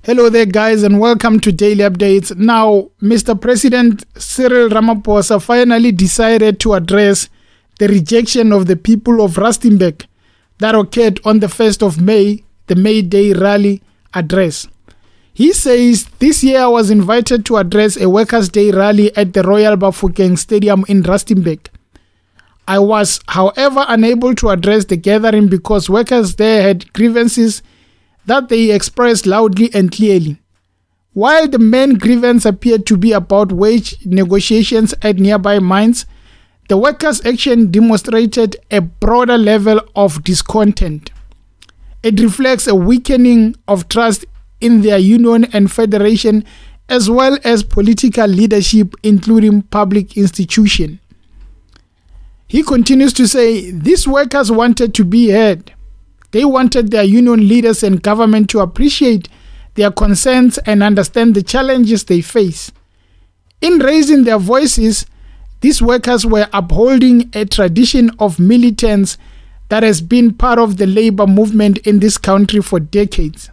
Hello there guys and welcome to Daily Updates. Now, Mr. President Cyril Ramaphosa finally decided to address the rejection of the people of Rustenburg that occurred on the 1st of May, the May Day rally address. He says, "This year I was invited to address a Workers' Day rally at the Royal Bafokeng Stadium in Rustenburg. I was, however, unable to address the gathering because workers there had grievances that they expressed loudly and clearly. While the main grievance appeared to be about wage negotiations at nearby mines, the workers' action demonstrated a broader level of discontent. It reflects a weakening of trust in their union and federation, as well as political leadership, including public institutions." He continues to say, "These workers wanted to be heard. They wanted their union leaders and government to appreciate their concerns and understand the challenges they face. In raising their voices, these workers were upholding a tradition of militants that has been part of the labor movement in this country for decades.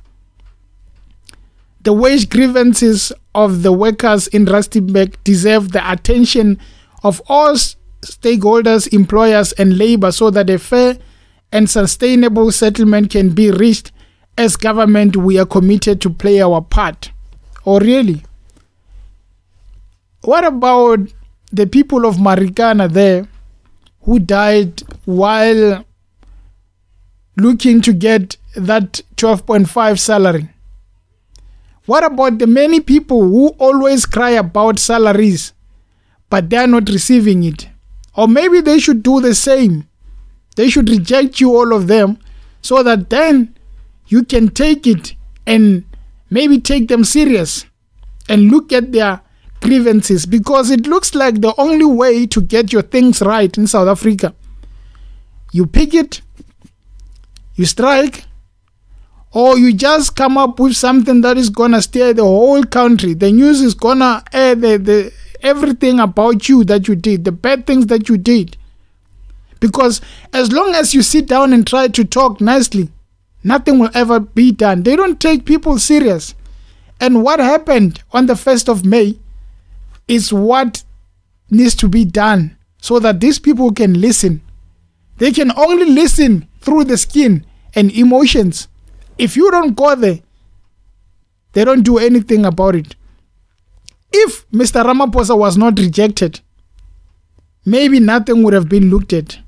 The wage grievances of the workers in Rustenburg deserve the attention of all stakeholders, employers and labor, so that a fair and sustainable settlement can be reached. As government, we are committed to play our part." Oh, really? What about the people of Marikana there who died while looking to get that 12.5 salary? What about the many people who always cry about salaries, but they are not receiving it? Or maybe they should do the same. They should reject you, all of them, so that then you can take it and maybe take them serious and look at their grievances, because it looks like the only way to get your things right in South Africa. You pick it, you strike, or you just come up with something that is going to steer the whole country. The news is going to air everything about you that you did, the bad things that you did. Because as long as you sit down and try to talk nicely, nothing will ever be done. They don't take people serious. And what happened on the 1st of May is what needs to be done so that these people can listen. They can only listen through the skin and emotions. If you don't go there, they don't do anything about it. If Mr. Ramaphosa was not rejected, maybe nothing would have been looked at.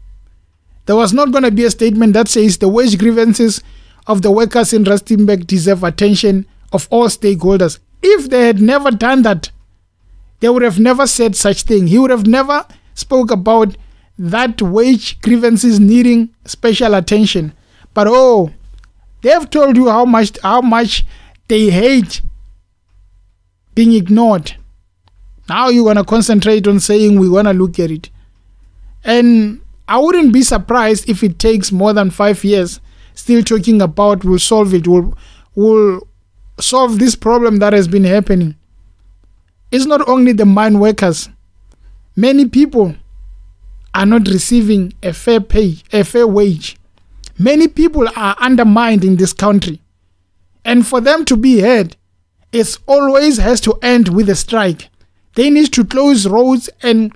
There was not going to be a statement that says the wage grievances of the workers in Rustenburg deserve attention of all stakeholders. If they had never done that, they would have never said such thing. He would have never spoke about that wage grievances needing special attention. But they have told you how much they hate being ignored. Now you're going to concentrate on saying we're going to look at it. And I wouldn't be surprised if it takes more than 5 years still talking about we'll solve it, we'll solve this problem that has been happening. It's not only the mine workers. Many people are not receiving a fair pay, a fair wage. Many people are undermined in this country. And for them to be heard, it always has to end with a strike. They need to close roads and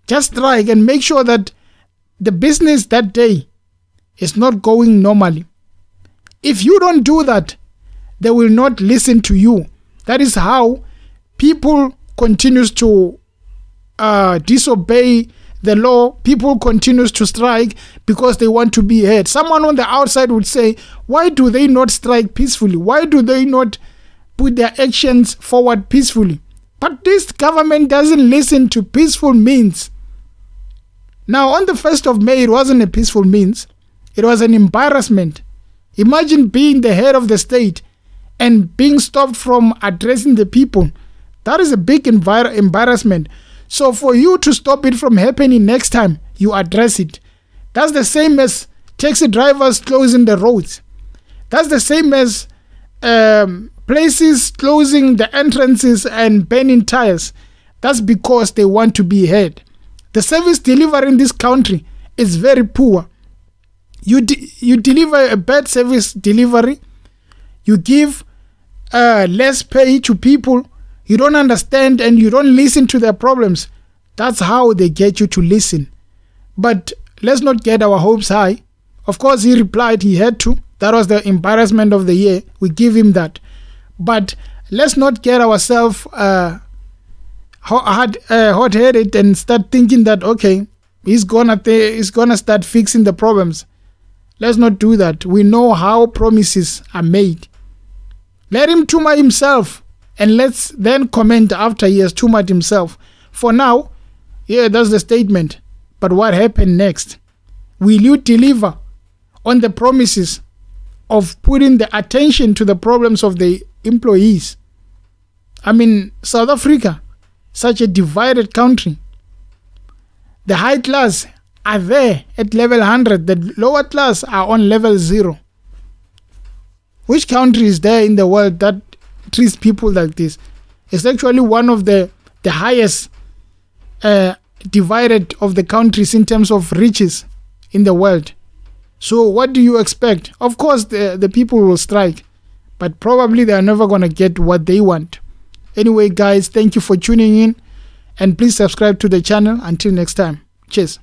just strike and make sure that the business that day is not going normally. If you don't do that, they will not listen to you. That is how people continues to disobey the law. People continues to strike because they want to be heard. Someone on the outside would say, why do they not strike peacefully? Why do they not put their actions forward peacefully? But this government doesn't listen to peaceful means. Now, on the 1st of May, it wasn't a peaceful means. It was an embarrassment. Imagine being the head of the state and being stopped from addressing the people. That is a big embarrassment. So for you to stop it from happening next time, you address it. That's the same as taxi drivers closing the roads. That's the same as places closing the entrances and burning tires. That's because they want to be heard. The service delivery in this country is very poor. You deliver a bad service delivery, you give less pay to people, you don't understand and you don't listen to their problems. That's how they get you to listen. But let's not get our hopes high. Of course, he replied he had to. That was the embarrassment of the year. We give him that. But let's not get ourselves hot-headed and start thinking that, okay, he's gonna start fixing the problems. Let's not do that. We know how promises are made. Let him tumor himself, and let's then comment after he has tumored himself. For now, yeah, that's the statement. But what happened next? Will you deliver on the promises of putting the attention to the problems of the employees? I mean, South Africa, such a divided country. The high class are there at level 100. The lower class are on level 0. Which country is there in the world that treats people like this? It's actually one of the highest divided of the countries in terms of riches in the world. So what do you expect? Of course, the people will strike, but probably they are never going to get what they want. Anyway, guys, thank you for tuning in, and please subscribe to the channel. Until next time, cheers.